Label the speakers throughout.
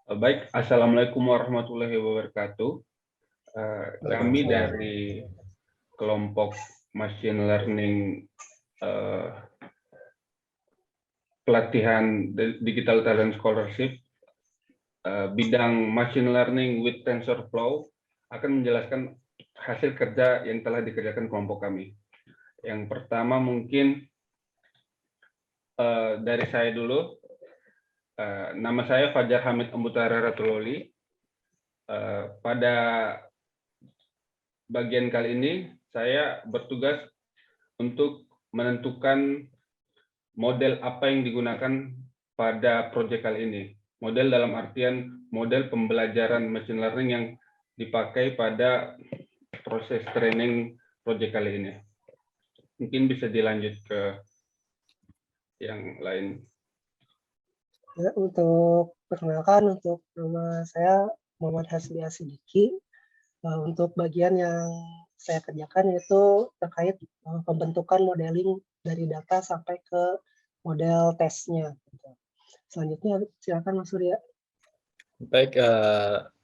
Speaker 1: Baik, Assalamualaikum warahmatullahi wabarakatuh. Kami
Speaker 2: Waalaikumsalam.
Speaker 1: dari kelompok Machine Learning pelatihan Digital Talent Scholarship, bidang Machine Learning with TensorFlow akan menjelaskan hasil kerja yang telah dikerjakan kelompok kami. Yang pertama mungkin dari saya dulu. Nama saya Fajar Hamid Ambutara Ratuloli. Pada bagian kali ini saya bertugas untuk menentukan model apa yang digunakan pada proyek kali ini. Model dalam artian model pembelajaran machine learning yang dipakai pada proses training proyek kali ini. Mungkin bisa dilanjut ke yang lain.
Speaker 2: Ya, untuk perkenalkan, untuk nama saya Muhammad Hasbi Asidiki. Untuk bagian yang saya kerjakan itu terkait pembentukan modeling dari data sampai ke model tesnya. Selanjutnya silakan Mas Surya.
Speaker 3: Baik,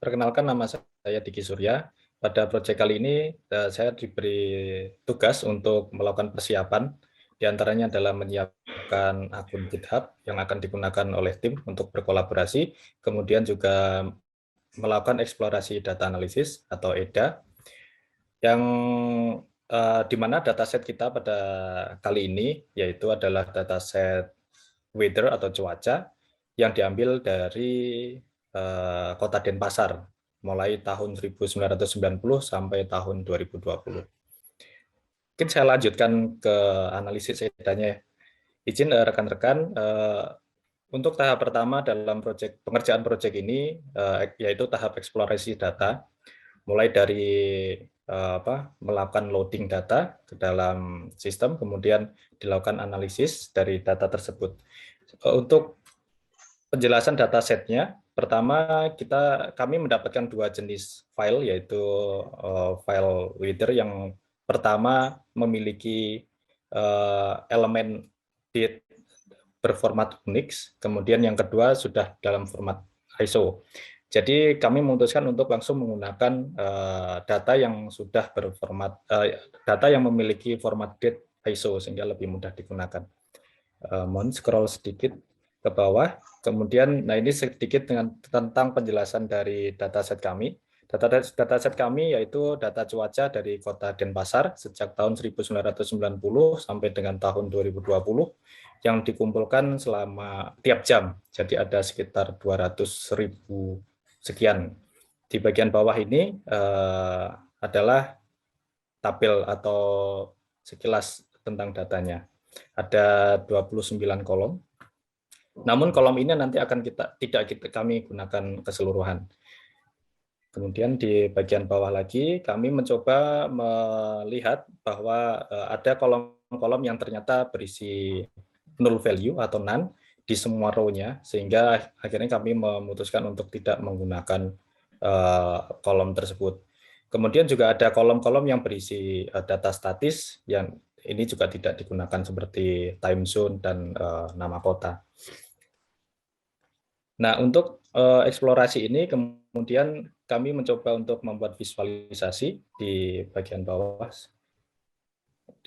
Speaker 3: perkenalkan nama saya Diki Surya. Pada proyek kali ini saya diberi tugas untuk melakukan persiapan, diantaranya adalah menyiapkan akun GitHub yang akan digunakan oleh tim untuk berkolaborasi, kemudian juga melakukan eksplorasi data analisis atau EDA, yang di mana dataset kita pada kali ini yaitu adalah dataset weather atau cuaca yang diambil dari Kota Denpasar mulai tahun 1990 sampai tahun 2020. Mungkin saya lanjutkan ke analisis EDA-nya. Izin rekan-rekan, untuk tahap pertama dalam pengerjaan proyek ini yaitu tahap eksplorasi data, mulai dari melakukan loading data ke dalam sistem, kemudian dilakukan analisis dari data tersebut. Untuk penjelasan datasetnya, pertama kami mendapatkan dua jenis file, yaitu file weather yang pertama memiliki elemen date berformat Unix, kemudian yang kedua sudah dalam format ISO. Jadi kami memutuskan untuk langsung menggunakan data yang sudah berformat, data yang memiliki format date ISO sehingga lebih mudah digunakan. Mohon scroll sedikit ke bawah. Kemudian, nah ini sedikit tentang penjelasan dari dataset kami. Dataset kami yaitu data cuaca dari Kota Denpasar sejak tahun 1990 sampai dengan tahun 2020 yang dikumpulkan selama tiap jam. Jadi ada sekitar 200.000 sekian. Di bagian bawah ini adalah tabel atau sekilas tentang datanya. Ada 29 kolom. Namun kolom ini nanti akan kami gunakan keseluruhan. Kemudian di bagian bawah lagi kami mencoba melihat bahwa ada kolom-kolom yang ternyata berisi null value atau none di semua row-nya, sehingga akhirnya kami memutuskan untuk tidak menggunakan kolom tersebut. Kemudian juga ada kolom-kolom yang berisi data statis yang ini juga tidak digunakan seperti time zone dan nama kota. Nah, untuk eksplorasi ini kemudian kami mencoba untuk membuat visualisasi di bagian bawah.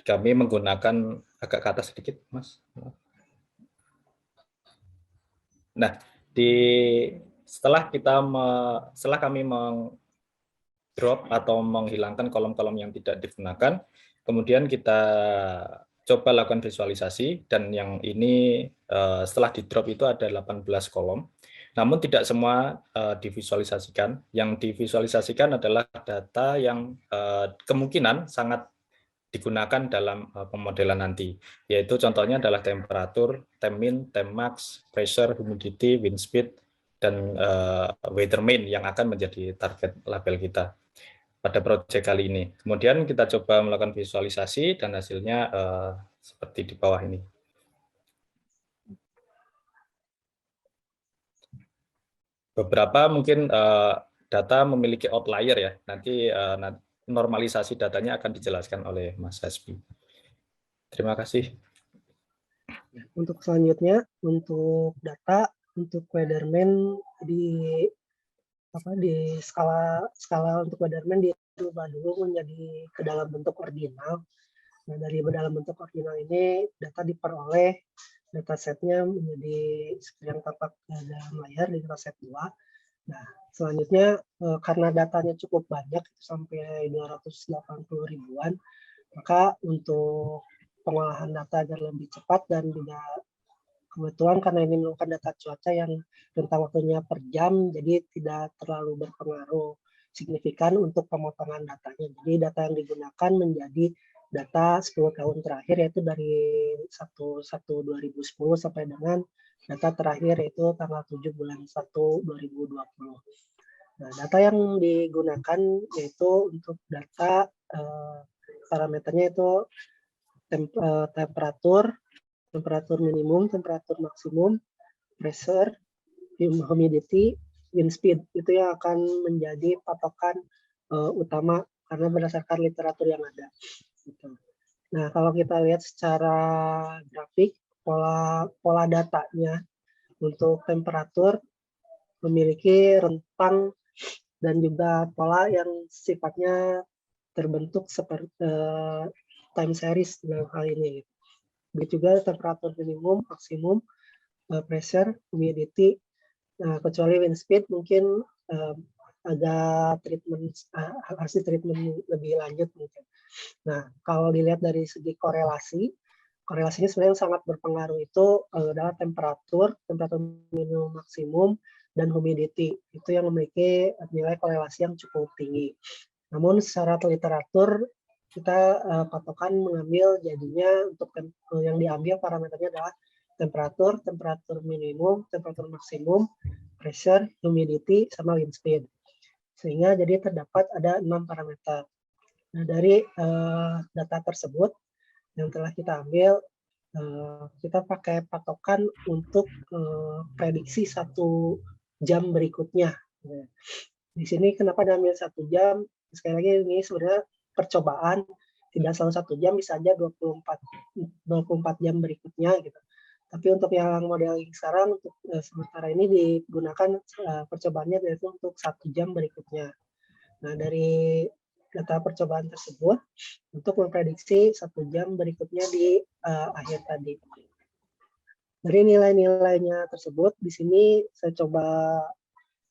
Speaker 3: Kami menggunakan agak ke atas sedikit, Mas. Nah, setelah kami drop atau menghilangkan kolom-kolom yang tidak digunakan, kemudian kita coba lakukan visualisasi, dan yang ini setelah di drop itu ada 18 kolom. Namun tidak semua divisualisasikan. Yang divisualisasikan adalah data yang kemungkinan sangat digunakan dalam pemodelan nanti, yaitu contohnya adalah temperatur, time min, time max, pressure, humidity, wind speed, dan weather main yang akan menjadi target label kita pada proyek kali ini. Kemudian kita coba melakukan visualisasi dan hasilnya seperti di bawah ini. Beberapa mungkin data memiliki outlier ya, nanti normalisasi datanya akan dijelaskan oleh Mas Hasbi. Terima kasih.
Speaker 2: Untuk selanjutnya, untuk data untuk Weatherman di skala untuk Weatherman dirubah dulu menjadi ke dalam bentuk ordinal. Nah, dari dalam bentuk ordinal ini data diperoleh, datasetnya menjadi seperti yang tampak dalam layar di dataset 2. Nah, selanjutnya karena datanya cukup banyak sampai 280 ribuan, maka untuk pengolahan data agar lebih cepat dan juga kebetulan karena ini merupakan data cuaca yang rentang waktunya per jam, jadi tidak terlalu berpengaruh signifikan untuk pemotongan datanya. Jadi data yang digunakan menjadi data 10 tahun terakhir, yaitu dari 1/1/2010 sampai dengan data terakhir yaitu tanggal 7 bulan 1 2020. Nah, data yang digunakan yaitu untuk data parameternya itu temperatur minimum, temperatur maksimum, pressure, humidity, wind speed. Itu yang akan menjadi patokan utama karena berdasarkan literatur yang ada. Gitu. Nah, kalau kita lihat secara grafik, pola datanya untuk temperatur memiliki rentang dan juga pola yang sifatnya terbentuk seperti time series dalam hal ini. Begitu juga temperatur minimum, maksimum, pressure, humidity, kecuali wind speed mungkin ada harus treatment lebih lanjut mungkin. Nah, kalau dilihat dari segi korelasinya sebenarnya sangat berpengaruh itu adalah temperatur minimum maksimum, dan humidity. Itu yang memiliki nilai korelasi yang cukup tinggi. Namun secara literatur kita patokan mengambil jadinya untuk yang diambil parameternya adalah temperatur minimum, temperatur maksimum, pressure, humidity, sama wind speed. Sehingga jadi terdapat ada 6 parameter. Nah, dari data tersebut yang telah kita ambil, kita pakai patokan untuk prediksi 1 jam berikutnya. Di sini kenapa diambil 1 jam? Sekali lagi ini sebenarnya percobaan, tidak selalu 1 jam, bisa aja 24 jam berikutnya gitu. Tapi untuk yang modeling sekarang untuk sementara ini digunakan percobaannya yaitu untuk 1 jam berikutnya. Nah, dari data percobaan tersebut untuk memprediksi 1 jam berikutnya di akhir tadi. Dari nilai-nilainya tersebut, di sini saya coba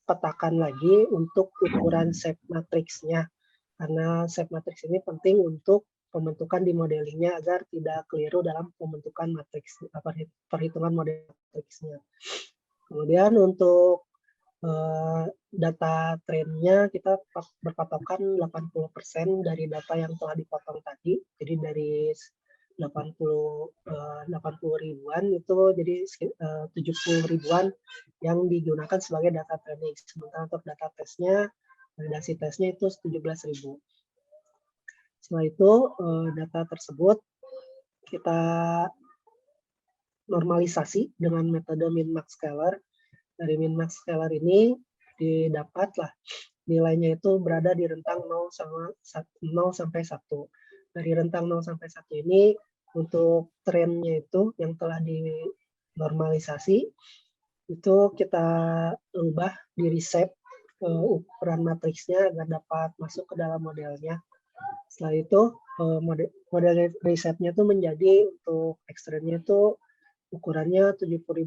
Speaker 2: petakan lagi untuk ukuran shape matrix-nya. Karena shape matrix ini penting untuk pembentukan di modelingnya agar tidak keliru dalam pembentukan matriks, perhitungan model matriksnya. Kemudian untuk data trennya kita berpatokan 80% dari data yang telah dipotong tadi. Jadi dari 80 ribuan itu jadi 70 ribuan yang digunakan sebagai data training. Sementara untuk data tesnya, validasi tesnya itu 17.000. Setelah itu data tersebut kita normalisasi dengan metode min-max scalar. Dari min-max scalar ini didapatlah nilainya itu berada di rentang 0 sampai 1. Dari rentang 0 sampai 1 ini untuk trennya itu yang telah dinormalisasi itu kita ubah di reshape ukuran matriksnya agar dapat masuk ke dalam modelnya. Setelah itu model reshape-nya itu menjadi untuk ekstremnya itu ukurannya 70.000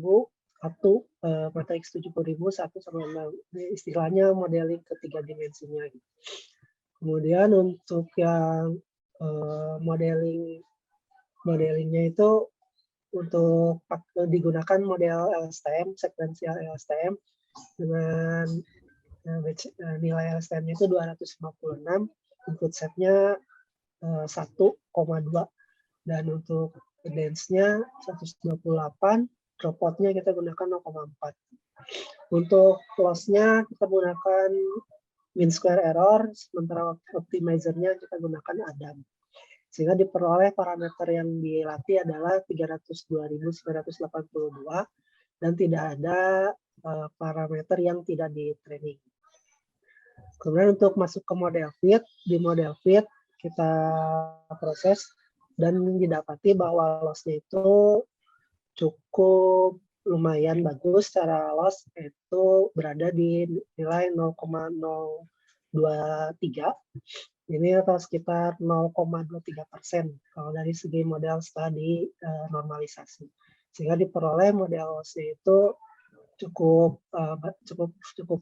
Speaker 2: matriks 70.000 1 sama 6. Istilahnya modeling ketiga dimensinya. Kemudian untuk yang modelingnya itu untuk digunakan model LSTM, sekuensial LSTM dengan nilai LSTM-nya itu 256, input set-nya 1,2 dan untuk dance-nya 128, drop-out-nya kita gunakan 0,4. Untuk loss-nya kita gunakan mean square error, sementara optimizer-nya kita gunakan Adam. Sehingga diperoleh parameter yang dilatih adalah 302.982 dan tidak ada parameter yang tidak di training. Kemudian untuk masuk ke model fit, di model fit kita proses dan didapati bahwa loss-nya itu cukup lumayan bagus secara loss, itu berada di nilai 0,023. Ini atau sekitar 0,23% kalau dari segi model setelah dinormalisasi. Sehingga diperoleh model loss itu cukup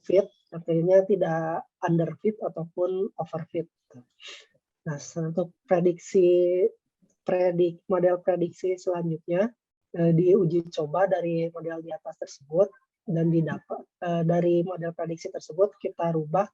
Speaker 2: fit, artinya tidak underfit ataupun overfit. Nah, untuk model prediksi selanjutnya diuji coba dari model di atas tersebut, dan dari model prediksi tersebut kita rubah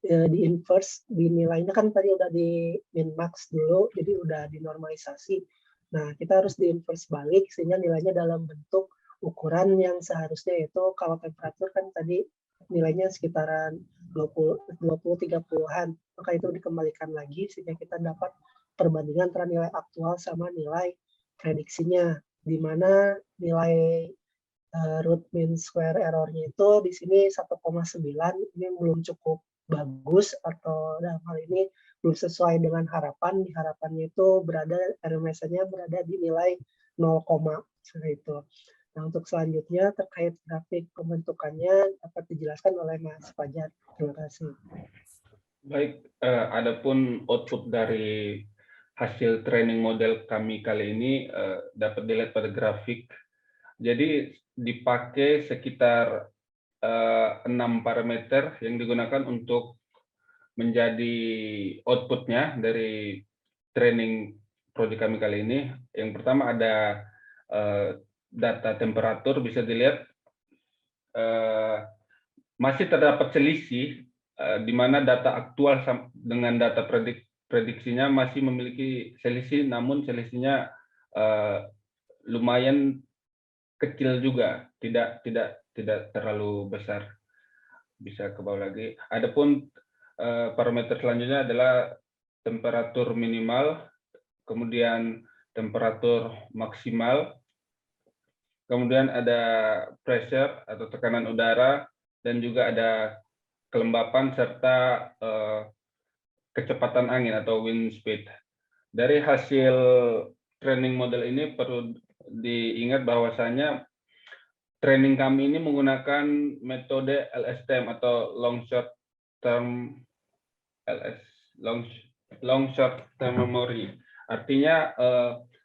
Speaker 2: di inverse, di nilainya kan tadi udah di min max dulu, jadi udah dinormalisasi. Nah, kita harus di inverse balik sehingga nilainya dalam bentuk ukuran yang seharusnya itu kalau temperatur kan tadi nilainya sekitaran 20-30-an, maka itu dikembalikan lagi sehingga kita dapat perbandingan antara nilai aktual sama nilai prediksinya, di mana nilai root mean square error-nya itu di sini 1,9, ini belum cukup bagus, atau dalam hal ini belum sesuai dengan harapan. Di harapannya itu RMS-nya berada di nilai 0, seperti itu. Nah, untuk selanjutnya terkait grafik pembentukannya dapat dijelaskan oleh Mas Fajar. Terima kasih.
Speaker 1: Baik, adapun output dari hasil training model kami kali ini dapat dilihat pada grafik. Jadi dipakai sekitar 6 parameter yang digunakan untuk menjadi outputnya dari training proyek kami kali ini. Yang pertama ada data temperatur, bisa dilihat masih terdapat selisih di mana data aktual dengan data prediksinya masih memiliki selisih, namun selisihnya lumayan kecil juga, tidak terlalu besar. Bisa ke bawah lagi. Adapun parameter selanjutnya adalah temperatur minimal, kemudian temperatur maksimal, kemudian ada pressure atau tekanan udara, dan juga ada kelembapan serta kecepatan angin atau wind speed. Dari hasil training model ini perlu diingat bahwasanya training kami ini menggunakan metode LSTM atau long short term memory. Artinya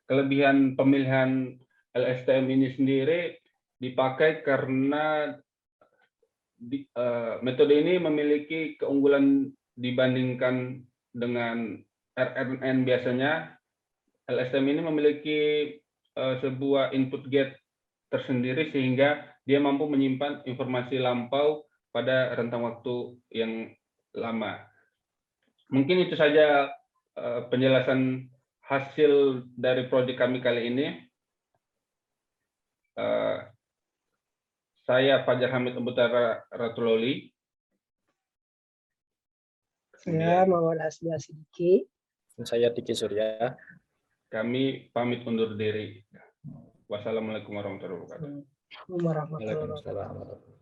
Speaker 1: kelebihan pemilihan LSTM ini sendiri dipakai karena metode ini memiliki keunggulan dibandingkan dengan RNN biasanya. LSTM ini memiliki sebuah input gate tersendiri sehingga dia mampu menyimpan informasi lampau pada rentang waktu yang lama. Mungkin itu saja penjelasan hasil dari proyek kami kali ini. Saya Fajar Hamid Ubutara Ratuloli.
Speaker 2: Saya Muhammad Hasbi Asidiki.
Speaker 3: Saya Diki Surya.
Speaker 1: Kami pamit undur diri. Wassalamualaikum warahmatullahi wabarakatuh.
Speaker 2: Waalaikumsalam.
Speaker 3: Waalaikumsalam.